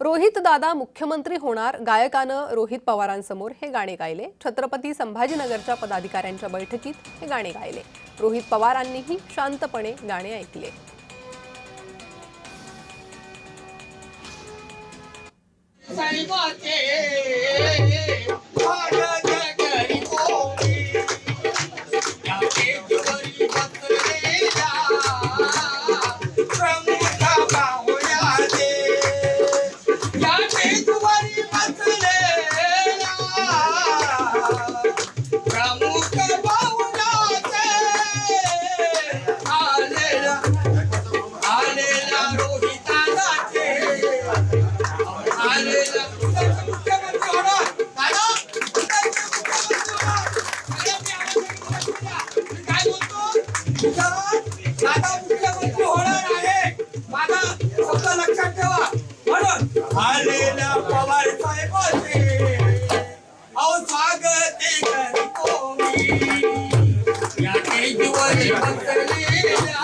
रोहित दादा मुख्यमंत्री होणार, गायकानं रोहित पवारांसमोर हे गाणे गायले। छत्रपती संभाजीनगरच्या पदाधिकाऱ्यांच्या बैठकीत हे गाणे गायले। रोहित पवारांनीही शांतपणे गाणे ऐकले। दादा मुख्यमंत्री होणार आहे, माझा शब्द लक्षात ठेवा। म्हणून आलेल्या पवार साहेबांचे अहो स्वागत करीतो मी, या केजरीवाल पसरलेल्या